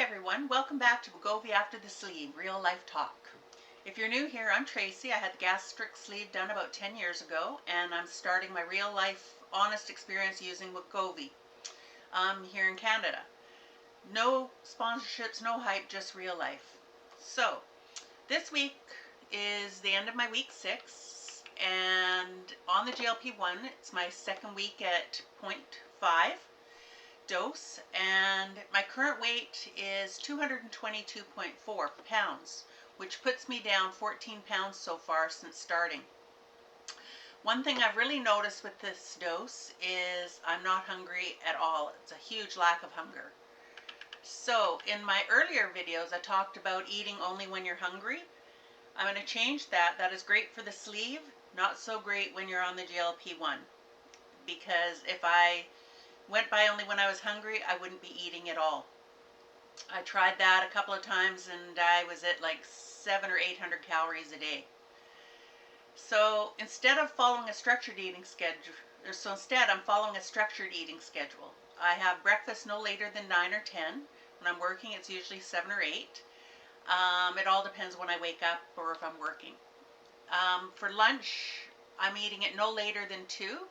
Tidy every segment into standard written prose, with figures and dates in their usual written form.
everyone, welcome back to Wegovy After the Sleeve, Real Life Talk. If you're new here, I'm Tracy. I had the gastric sleeve done about 10 years ago, and I'm starting my real life, honest experience using Wegovy here in Canada. No sponsorships, no hype, just real life. So, this week is the end of my week 6, and on the GLP-1, it's my second week at 0.5 dose, and my current weight is 222.4 pounds, which puts me down 14 pounds so far since starting. One thing I've really noticed with this dose is I'm not hungry at all. It's a huge lack of hunger. So in my earlier videos I talked about eating only when you're hungry. I'm going to change that. That is great for the sleeve, not so great when you're on the GLP-1, because if I went by only when I was hungry, I wouldn't be eating at all. I tried that a couple of times and I was at like 700 or 800 calories a day. So instead of following a structured eating schedule, I'm following a structured eating schedule. I have breakfast no later than 9 or 10. When I'm working, it's usually 7 or 8. It all depends when I wake up or if I'm working. For lunch, I'm eating it no later than 2.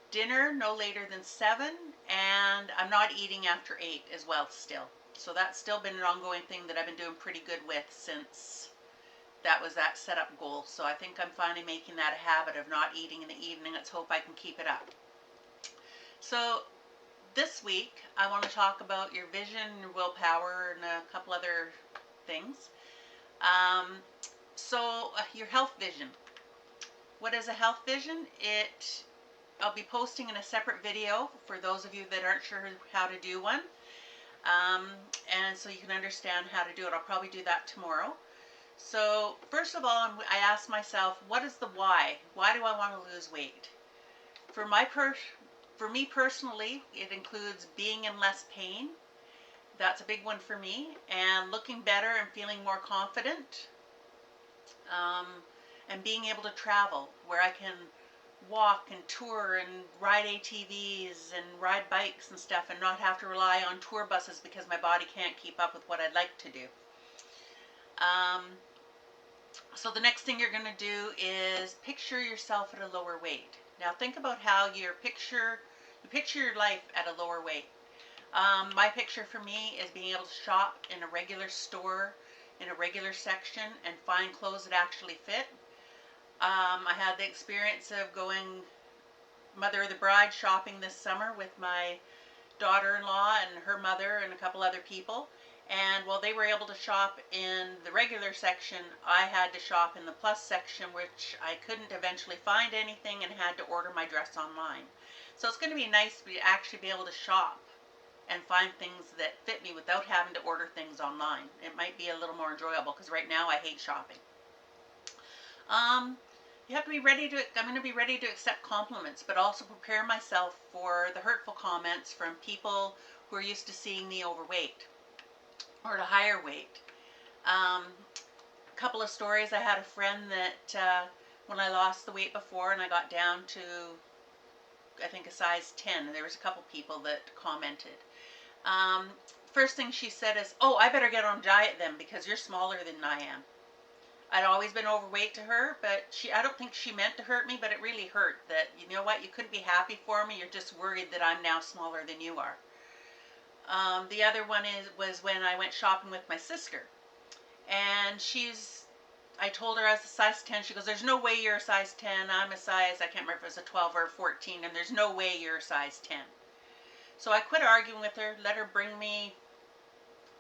Dinner no later than 7, and I'm not eating after 8 as well still. So that's still been an ongoing thing that I've been doing pretty good with since that was that set up goal. So I think I'm finally making that a habit of not eating in the evening. Let's hope I can keep it up. So this week I want to talk about your vision, your willpower, and a couple other things. Your health vision. What is a health vision? I'll be posting in a separate video for those of you that aren't sure how to do one. And so you can understand how to do it. I'll probably do that tomorrow. So first of all, I asked myself, what is the why? Why do I want to lose weight? For me personally, it includes being in less pain. That's a big one for me. And looking better and feeling more confident. And being able to travel where I can walk and tour and ride ATVs and ride bikes and stuff and not have to rely on tour buses because my body can't keep up with what I'd like to do. So the next thing you're going to do is picture yourself at a lower weight. Now think about how you picture your life at a lower weight. My picture for me is being able to shop in a regular store, in a regular section, and find clothes that actually fit. I had the experience of going Mother of the Bride shopping this summer with my daughter-in-law and her mother and a couple other people. And while they were able to shop in the regular section, I had to shop in the plus section, which I couldn't eventually find anything and had to order my dress online. So it's going to be nice to actually be able to shop and find things that fit me without having to order things online. It might be a little more enjoyable because right now I hate shopping. You have to be I'm going to be ready to accept compliments, but also prepare myself for the hurtful comments from people who are used to seeing me overweight or at a higher weight. A couple of stories. I had a friend that when I lost the weight before and I got down to, I think, a size 10, there was a couple people that commented. First thing she said is, "Oh, I better get on a diet then because you're smaller than I am." I'd always been overweight to her, but I don't think she meant to hurt me, but it really hurt that, you know what, you couldn't be happy for me, you're just worried that I'm now smaller than you are. The other one was when I went shopping with my sister, and I told her I was a size 10, she goes, "There's no way you're a size 10, I'm a size," I can't remember if it was a 12 or a 14, "and there's no way you're a size 10. So I quit arguing with her, let her bring me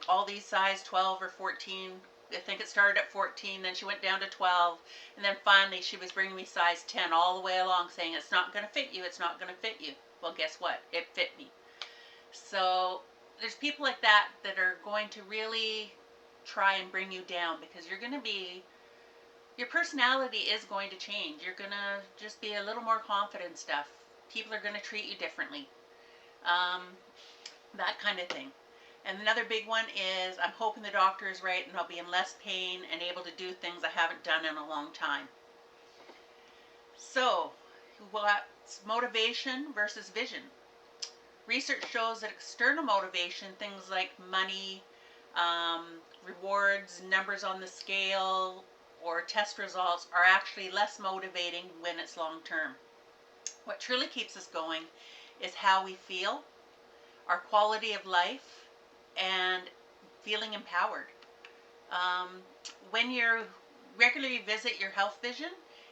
all these size 12 or 14. I think it started at 14, then she went down to 12, and then finally she was bringing me size 10 all the way along, saying, "It's not going to fit you, it's not going to fit you." Well, guess what? It fit me. So there's people like that that are going to really try and bring you down because your personality is going to change. You're going to just be a little more confident stuff. People are going to treat you differently. That kind of thing. And another big one is I'm hoping the doctor is right and I'll be in less pain and able to do things I haven't done in a long time. So, what's motivation versus vision? Research shows that external motivation, things like money, rewards, numbers on the scale, or test results, are actually less motivating when it's long term. What truly keeps us going is how we feel, our quality of life, and feeling empowered. Um, when you regularly visit your health vision,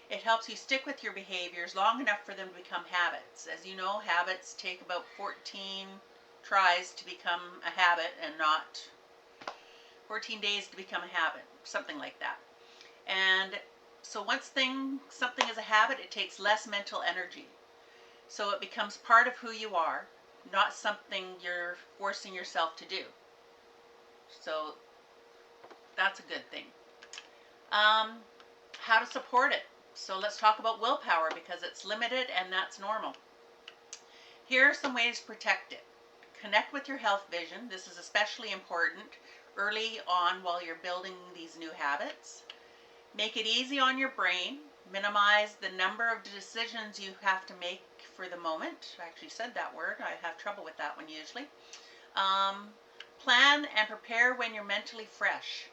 it helps you stick with your behaviors long enough for them to become habits. As you know, habits take about 14 tries to become a habit, and not 14 days to become a habit, something like that. And so once something is a habit, it takes less mental energy. So it becomes part of who you are, not something you're forcing yourself to do. So that's a good thing. How to support it. So let's talk about willpower, because it's limited and that's normal. Here are some ways to protect it. Connect with your health vision. This is especially important early on while you're building these new habits. Make it easy on your brain. Minimize the number of decisions you have to make for the moment. I actually said that word. I have trouble with that one usually. Plan and prepare when you're mentally fresh.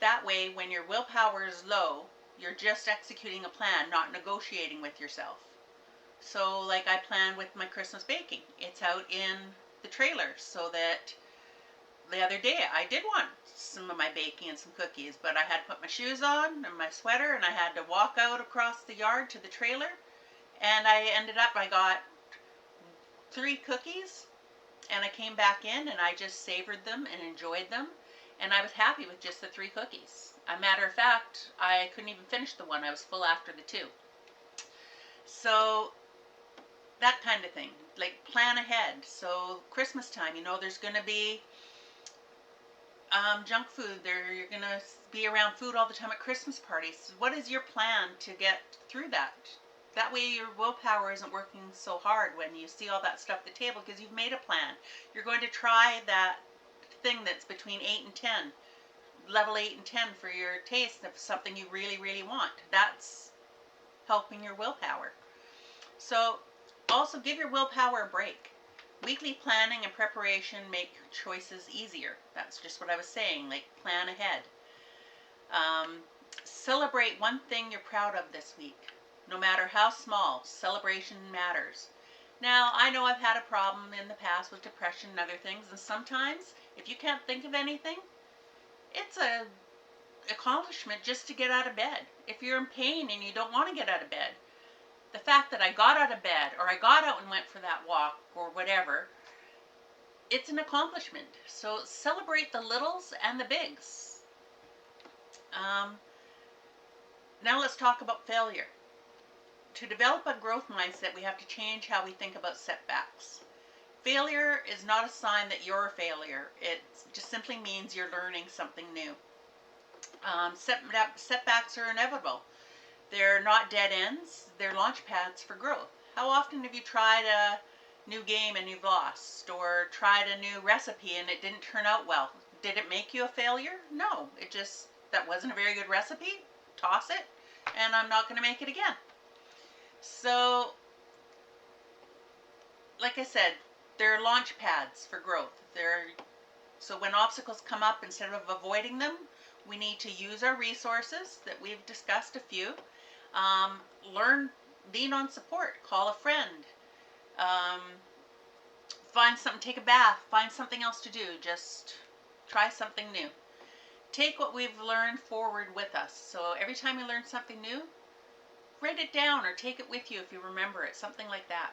That way, when your willpower is low, you're just executing a plan, not negotiating with yourself. So like I planned with my Christmas baking. It's out in the trailer, so that the other day I did want some of my baking and some cookies, but I had to put my shoes on and my sweater, and I had to walk out across the yard to the trailer, and I got 3 cookies, and I came back in and I just savored them and enjoyed them, and I was happy with just the 3 cookies. A matter of fact, I couldn't even finish the one. I was full after the 2. So that kind of thing, like plan ahead. So Christmas time, there's going to be junk food there. You're going to be around food all the time at Christmas parties. What is your plan to get through that? That way your willpower isn't working so hard when you see all that stuff at the table, because you've made a plan. You're going to try that thing that's between 8 and 10, level 8 and 10 for your taste of something you really, really want. That's helping your willpower. So also give your willpower a break. Weekly planning and preparation make choices easier. That's just what I was saying, like plan ahead. Celebrate one thing you're proud of this week. No matter how small, celebration matters. Now, I know I've had a problem in the past with depression and other things, and sometimes if you can't think of anything, it's an accomplishment just to get out of bed. If you're in pain and you don't want to get out of bed, the fact that I got out of bed, or I got out and went for that walk, or whatever, it's an accomplishment. So celebrate the littles and the bigs. Now let's talk about failure. To develop a growth mindset, we have to change how we think about setbacks. Failure is not a sign that you're a failure. It just simply means you're learning something new. Setbacks are inevitable. They're not dead ends. They're launch pads for growth. How often have you tried a new game and you've lost, or tried a new recipe and it didn't turn out well? Did it make you a failure? No. That wasn't a very good recipe. Toss it, and I'm not going to make it again. So, like I said, they're launch pads for growth. So when obstacles come up, instead of avoiding them, we need to use our resources that we've discussed a few. Lean on support, call a friend, find something, take a bath, find something else to do, just try something new. Take what we've learned forward with us. So every time you learn something new, write it down or take it with you if you remember it, something like that.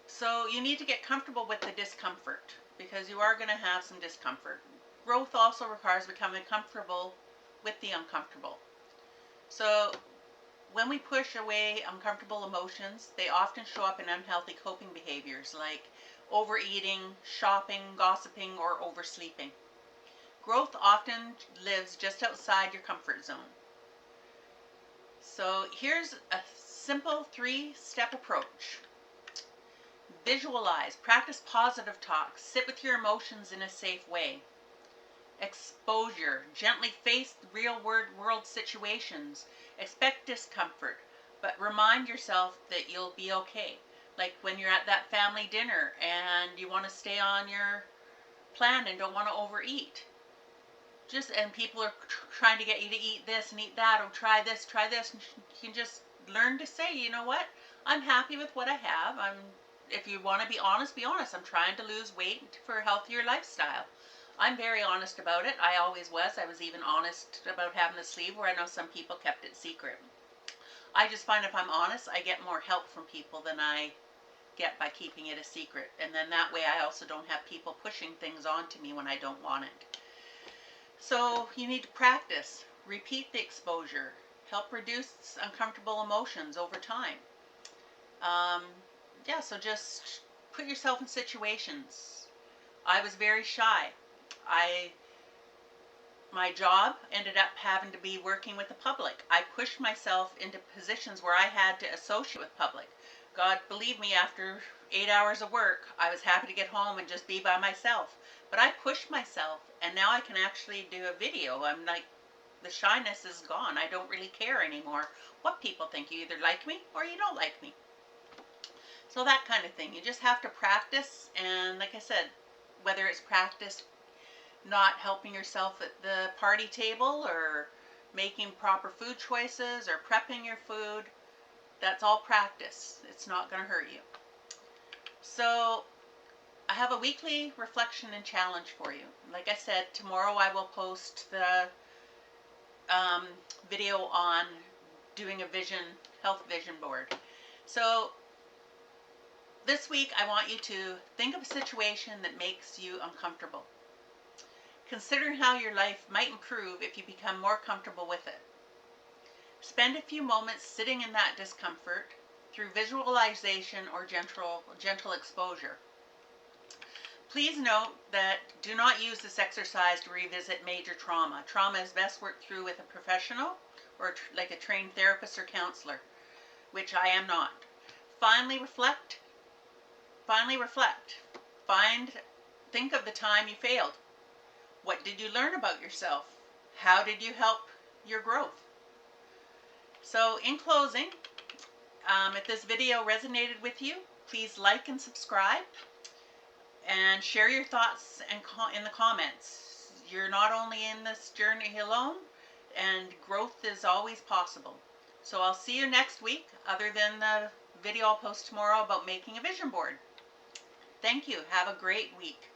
So you need to get comfortable with the discomfort, because you are going to have some discomfort. Growth also requires becoming comfortable with the uncomfortable. So when we push away uncomfortable emotions, they often show up in unhealthy coping behaviors like overeating, shopping, gossiping, or oversleeping. Growth often lives just outside your comfort zone. So here's a simple 3-step approach. Visualize, practice positive talk, sit with your emotions in a safe way. Exposure, gently face real world situations. Expect discomfort, but remind yourself that you'll be okay. Like when you're at that family dinner and you want to stay on your plan and don't want to overeat. And people are trying to get you to eat this and eat that, or try this, and you can just learn to say, you know what, I'm happy with what I have. If you want to be honest, be honest. I'm trying to lose weight for a healthier lifestyle. I'm very honest about it. I always was. I was even honest about having a sleeve, where I know some people kept it secret. I just find if I'm honest, I get more help from people than I get by keeping it a secret. And then that way I also don't have people pushing things onto me when I don't want it. So you need to practice, repeat the exposure, help reduce uncomfortable emotions over time. Yeah, so just put yourself in situations. I was very shy. My job ended up having to be working with the public. I pushed myself into positions where I had to associate with public. God, believe me, after 8 hours of work, I was happy to get home and just be by myself. But I pushed myself, and now I can actually do a video. I'm like, the shyness is gone. I don't really care anymore what people think. You either like me or you don't like me. So that kind of thing. You just have to practice, and like I said, whether it's practice not helping yourself at the party table, or making proper food choices, or prepping your food, that's all practice. It's not going to hurt you. So I have a weekly reflection and challenge for you. Like I said, tomorrow I will post the video on doing a health vision board. So this week I want you to think of a situation that makes you uncomfortable. Consider how your life might improve if you become more comfortable with it. Spend a few moments sitting in that discomfort through visualization or gentle exposure. Please note that do not use this exercise to revisit major trauma. Trauma is best worked through with a professional, or like a trained therapist or counselor, which I am not. Finally reflect. Think of the time you failed. What did you learn about yourself? How did you help your growth? So in closing, if this video resonated with you, please like and subscribe, and share your thoughts in the comments. You're not only in this journey alone, and growth is always possible. So I'll see you next week, other than the video I'll post tomorrow about making a vision board. Thank you. Have a great week.